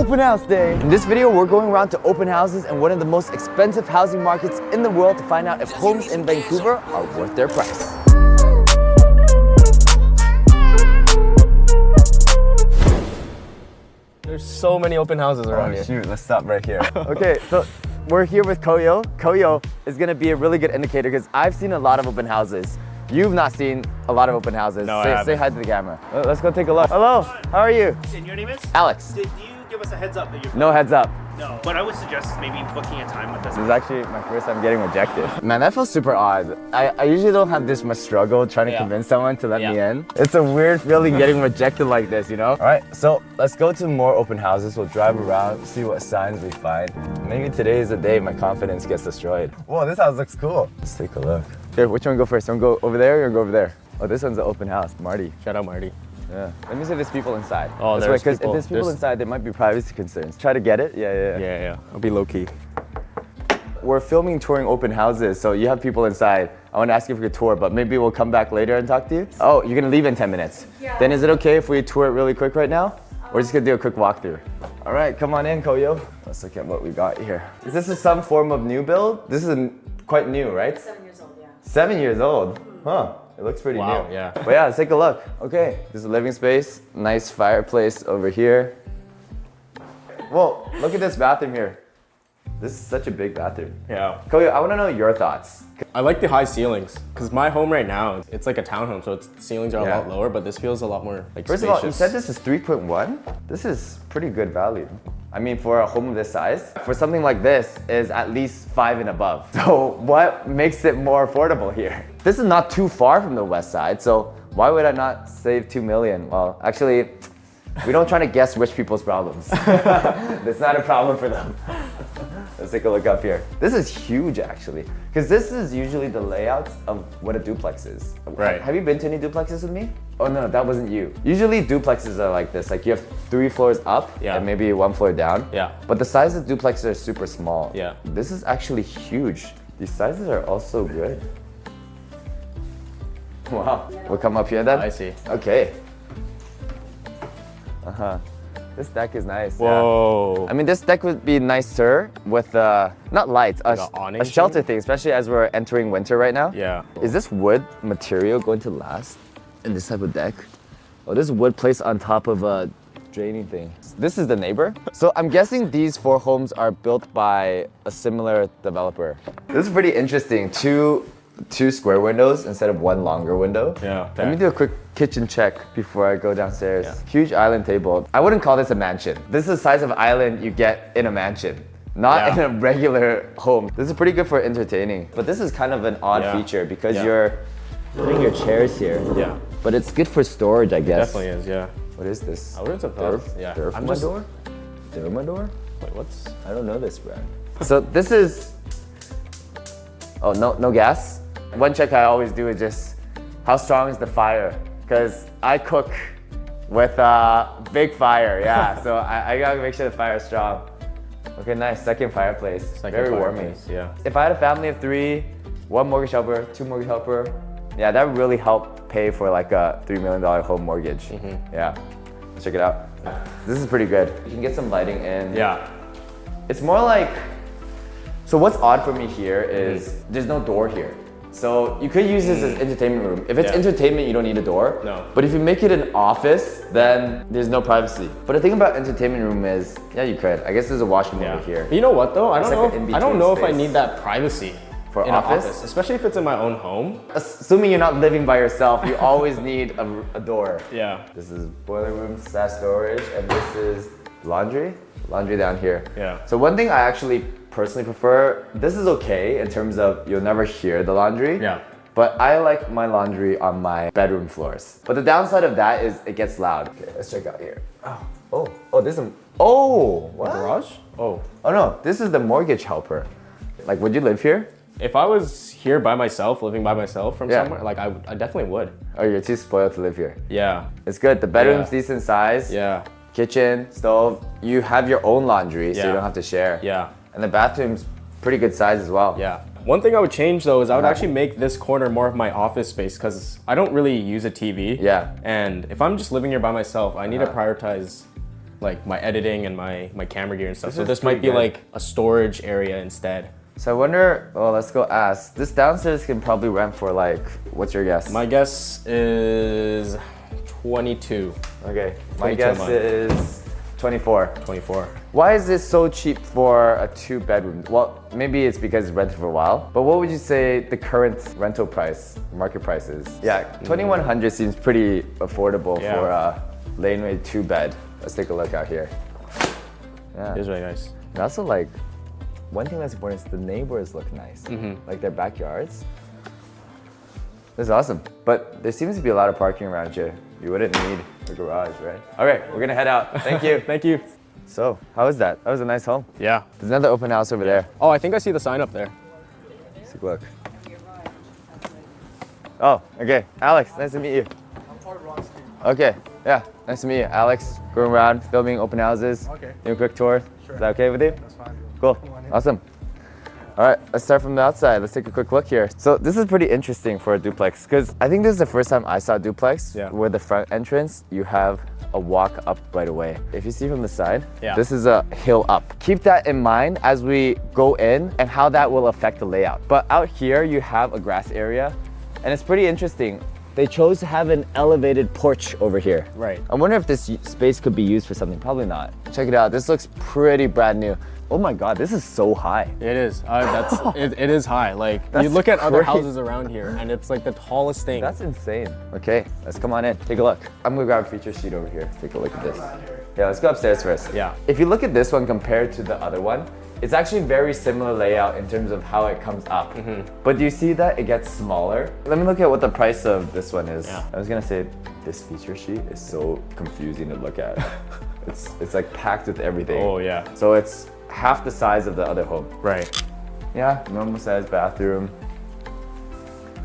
open house day. In this video, we're going around to open houses in one of the most expensive housing markets in the world to find out if homes in Vancouver are worth their price. There's so many open houses around here. Shoot, let's stop right here. Okay, so we're here with Koyo. Koyo is gonna be a really good indicator because I've seen a lot of open houses. You've not seen a lot of open houses. No, say hi to the camera. Let's go take a look. Hello, how are you? And your name is? Alex. Did you give us a heads up that you're No heads up. No. What I would suggest is maybe booking a time with us. This is actually my first time getting rejected. Man, that feels super odd. I usually don't have this much struggle trying to convince someone to let me in. It's a weird feeling getting rejected like this, you know? All right, so let's go to more open houses. We'll drive around, see what signs we find. Maybe today is the day my confidence gets destroyed. Whoa, this house looks cool. Let's take a look. Here, which one go first? You wanna go over there or go over there? Oh, this one's an open house. Marty. Shout out Marty. Yeah. Let me see if there's people inside. Oh, there's because people. If there's people inside, there might be privacy concerns. Try to get it? Yeah. I'll be low key. We're filming touring open houses, so you have people inside. I want to ask you if we could tour, but maybe we'll come back later and talk to you. Oh, you're gonna leave in 10 minutes. Yeah. Then is it okay if we tour it really quick right now? We're just gonna do a quick walkthrough. All right, come on in, Koyo. Let's look at what we got here. Is this some form of new build? This is quite new, right? 7 years old, yeah. 7 years old? Huh. It looks pretty Wow, new. yeah. But yeah, let's take a look. Okay, this is a living space. Nice fireplace over here. Whoa, look at this bathroom here. This is such a big bathroom. Yeah. Koyo, I want to know your thoughts. I like the high ceilings because my home right now, it's like a townhome, so the ceilings are a Yeah. lot lower, but this feels a lot more like First spacious. of all, you said this is 3.1? This is pretty good value. I mean, for a home of this size, for something like this is at least 5 and above. So what makes it more affordable here? This is not too far from the west side, so why would I not save 2 million? Well, actually, we don't try to guess rich people's problems. That's not a problem for them. Let's take a look up here. This is huge actually, because this is usually the layouts of what a duplex is. Right. Have you been to any duplexes with me? Oh no, that wasn't you. Usually duplexes are like this, like you have 3 floors up and maybe 1 floor down. Yeah. But the sizes of duplexes are super small. Yeah. This is actually huge. These sizes are also good. Wow. We'll come up here then? I see. Okay. This deck is nice. Whoa. Yeah. I mean, this deck would be nicer with not lights, Like a awning shelter thing? thing, especially as we're entering winter right now. Yeah. Is this wood material going to last in this type of deck? Oh, this is wood placed on top of a draining thing. This is the neighbor. So I'm guessing these 4 homes are built by a similar developer. This is pretty interesting. Two square windows instead of 1 longer window. Yeah. Let me do a quick kitchen check before I go downstairs. Yeah. Huge island table. I wouldn't call this a mansion. This is the size of island you get in a mansion, not in a regular home. This is pretty good for entertaining. But this is kind of an odd feature because you're putting your chairs here. Yeah. But it's good for storage, I guess. Definitely is, yeah. What is this? I wouldn't have yeah. Thermador? Thermador? Wait, what's? I don't know this brand. So this is, oh, no gas? One check I always do is just, how strong is the fire? Because I cook with a big fire, yeah. So I gotta make sure the fire is strong. Okay, nice, second fireplace. Very warming. Yeah. If I had a family of 3, 1 mortgage helper, 2 mortgage helper, yeah, that would really help pay for like a $3 million home mortgage. Yeah, check it out. This is pretty good. You can get some lighting in. Yeah. It's more like, so what's odd for me here is there's no door here. So you could use this as entertainment room. If it's entertainment, you don't need a door. No. But if you make it an office, then there's no privacy. But the thing about entertainment room is, yeah, you could. I guess there's a washroom over here. But you know what though? I don't like an know. I don't know if I in-between need that privacy For in office? an office, especially if it's in my own home. Assuming you're not living by yourself, you always need a door. Yeah. This is boiler room / storage, and this is laundry. Laundry down here. Yeah. So one thing I actually personally prefer, this is okay in terms of you'll never hear the laundry. Yeah. But I like my laundry on my bedroom floors. But the downside of that is it gets loud. Okay, let's check out here. Oh, this is, what? Garage? Oh. Oh no, this is the mortgage helper. Like, would you live here? If I was here by myself, living by myself from somewhere, like I definitely would. Oh, you're too spoiled to live here. Yeah. It's good. The bedroom's decent size. Yeah. Kitchen, stove. You have your own laundry, so you Yeah. don't have to share. Yeah. And the bathroom's pretty good size as well. Yeah. One thing I would change though is I would actually make this corner more of my office space because I don't really use a TV. Yeah. And if I'm just living here by myself, I need to prioritize like my editing and my camera gear and stuff. This So is this might be pretty good. like a storage area instead. So I wonder, well, let's go ask. This downstairs can probably rent for like, what's your guess? My guess is 22, Okay, my 22 a guess month. is 24. 24. Why is this so cheap for a 2-bedroom? Well, maybe it's because it's rented for a while, but what would you say the current rental price, market price is? Yeah, 2,100 seems pretty affordable Yeah. for a laneway 2-bed. Let's take a look out here. Yeah. It is really nice. And also, like, one thing that's important is the neighbors look nice, like their backyards. This is awesome, but there seems to be a lot of parking around here. You wouldn't need a garage, right? All right, we're gonna head out. Thank you. Thank you. So, how was that? That was a nice home. Yeah. There's another open house over there. Oh, I think I see the sign up there. Let's take a look. Oh, okay. Alex, nice to meet you. Okay, yeah, nice to meet you. Alex, going around filming open houses. Okay. Doing a quick tour. Sure. Is that okay with you? That's fine. Cool. Awesome. All right, let's start from the outside. Let's take a quick look here. So this is pretty interesting for a duplex because I think this is the first time I saw a duplex where the front entrance, you have a walk up right away. If you see from the side, this is a hill up. Keep that in mind as we go in and how that will affect the layout. But out here, you have a grass area and it's pretty interesting. They chose to have an elevated porch over here. Right. I wonder if this space could be used for something. Probably not. Check it out. This looks pretty brand new. Oh my God, this is so high. It is. It is high. Like That's you look at other crazy. houses around here, and it's like the tallest thing. That's insane. Okay, let's come on in. Take a look. I'm gonna grab a feature sheet over here. Take a look at this. Yeah, let's go upstairs first. Yeah. If you look at this one compared to the other one, it's actually very similar layout in terms of how it comes up. But do you see that it gets smaller? Let me look at what the price of this one is. Yeah. I was gonna say this feature sheet is so confusing to look at. it's like packed with everything. Oh yeah. So it's half the size of the other home. Right. Yeah, normal size bathroom.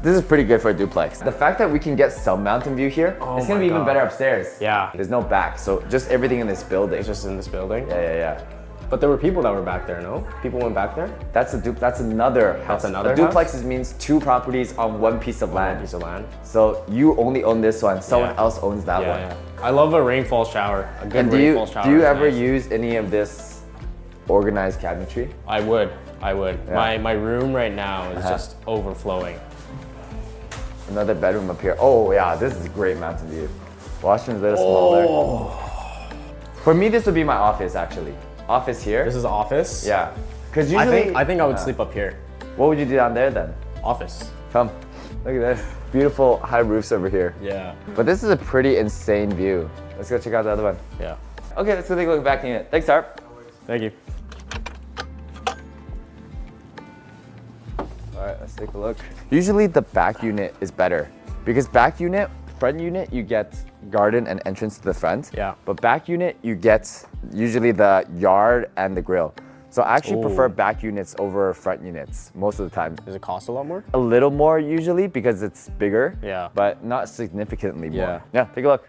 This is pretty good for a duplex. The fact that we can get some mountain view here, it's gonna my be even God. better upstairs. Yeah. There's no back, so just everything in this building. It's just in this building. Yeah. But there were people that were back there. No, people went back there. That's another house. That's another a duplex means 2 properties on 1 piece of land. Piece of land. So you only own this one, someone Yeah. else owns that one. Yeah. I love a rainfall shower. A good And do rainfall shower. do you is ever nice. use any of this organized cabinetry? I would. Yeah. My room right now is just overflowing. Another bedroom up here. Oh yeah, this is a great mountain view. Washroom's a little smaller. For me, this would be my office actually. Office here. This is office. Yeah. Because usually, I think I would sleep up here. What would you do down there then? Office. Come. Look at this. Beautiful high roofs over here. Yeah. But this is a pretty insane view. Let's go check out the other one. Yeah. Okay, let's go take a look back in it. Thanks, Harp. Thank you. All right, let's take a look. Usually the back unit is better because front unit, you get garden and entrance to the front. Yeah. But back unit, you get usually the yard and the grill. So I actually prefer back units over front units most of the time. Does it cost a lot more? A little more usually because it's bigger. Yeah. But not significantly more. Yeah. Yeah, take a look.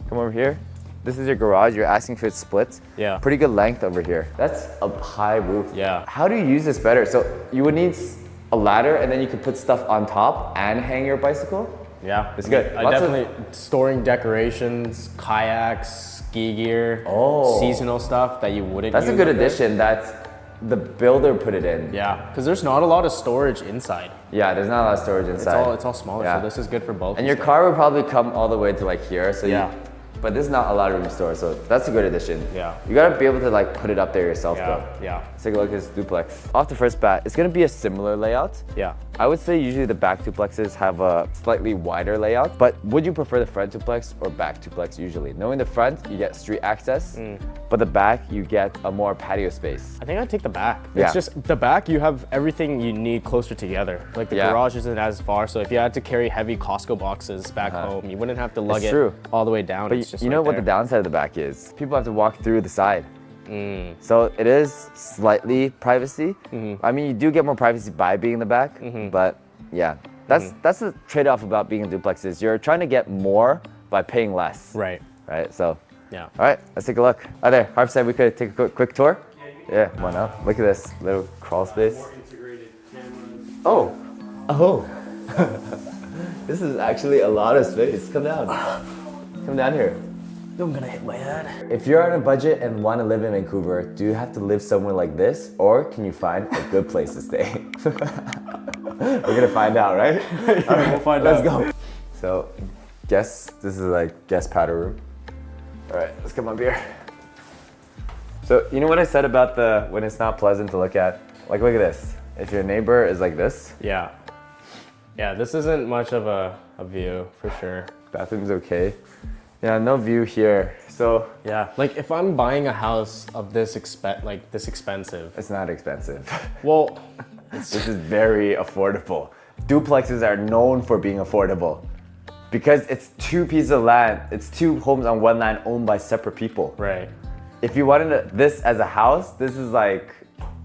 Come over here. This is your garage. You're asking for it split. Yeah. Pretty good length over here. That's a high roof. Yeah. How do you use this better? So you would need a ladder and then you could put stuff on top and hang your bicycle? Yeah. It's good. I Lots of- definitely storing decorations, kayaks, ski gear, Oh. seasonal stuff that you wouldn't That's a use good up there. addition that the builder put it in. Yeah, because there's not a lot of storage inside. Yeah, there's not a lot of storage inside. It's all smaller, Yeah. so this is good for bulky And your stuff. car would probably come all the way to like here. So Yeah. but there's not a lot of room to store, so that's a good addition. Yeah. You gotta be able to like put it up there yourself though. Yeah. Let's take a look at this duplex. Off the first bat, it's gonna be a similar layout. Yeah. I would say usually the back duplexes have a slightly wider layout, but would you prefer the front duplex or back duplex usually? Knowing the front, you get street access, but the back, you get a more patio space. I think I'd take the back. Yeah. It's just the back, you have everything you need closer together. Like the Yeah. garage isn't as far, so if you had to carry heavy Costco boxes back home, you wouldn't have to lug It's it true. all the way down. But It's just you know right what the there. downside of the back is? People have to walk through the side. So it is slightly privacy. I mean, you do get more privacy by being in the back, but yeah, that's the trade-off about being in duplexes. You're trying to get more by paying less. Right. Right. So, Yeah. all right, let's take a look. Oh, there. Harp said we could take a quick tour. Yeah, come on up. Look at this little crawl space. Integrated cameras. Oh, oh. This is actually a lot of space. Come down. Come down here. I'm gonna hit my head. If you're on a budget and want to live in Vancouver, do you have to live somewhere like this, or can you find a good place to stay? We're gonna find out, right? All right, we'll find out. Let's go. So, this is like guest powder room. All right, let's get my beer. So, you know what I said about when it's not pleasant to look at? Like, look at this. If your neighbor is like this. Yeah. Yeah, this isn't much of a view for sure. Bathroom's okay. Yeah, no view here. So Yeah, like if I'm buying a house of this expensive. it's not expensive. Well, This is very affordable. Duplexes are known for being affordable because it's 2 pieces of land. It's 2 homes on one land owned by separate people. right. If you wanted this as a house, this is like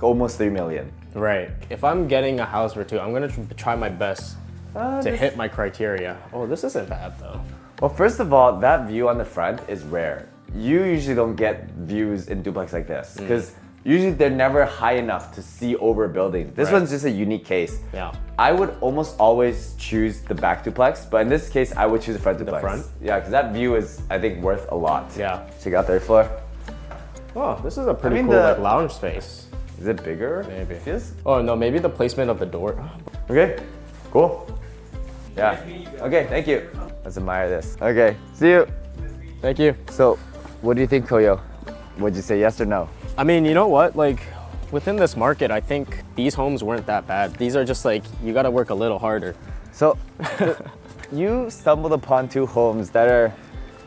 almost 3 million. Right. If I'm getting a house for 2, I'm gonna try my best to hit my criteria. Oh, this isn't bad though. Well, first of all, that view on the front is rare. You usually don't get views in duplex like this because usually they're never high enough to see over buildings. This Right. one's just a unique case. Yeah. I would almost always choose the back duplex, but in this case, I would choose the front duplex. front? Yeah, because that view is, I think, worth a lot. Yeah. Check out third floor. Oh, this is a pretty mean, cool the- like lounge space. Is it bigger? Maybe. Yes. Oh no, maybe the placement of the door. Okay, cool. Yeah. Okay, thank you. Let's admire this. Okay, see you. Thank you. So, what do you think, Koyo? Would you say yes or no? I mean, you know what? Like, within this market, I think these homes weren't that bad. These are just like, you gotta work a little harder. So, you stumbled upon 2 homes that are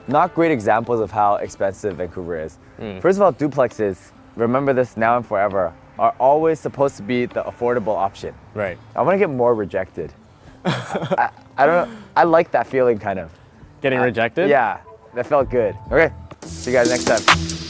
not great examples of how expensive Vancouver is. First of all, duplexes, remember this now and forever, are always supposed to be the affordable option. Right. I want to get more rejected. I don't know. I like that feeling kind of. Getting rejected? Yeah, that felt good. Okay, see you guys next time.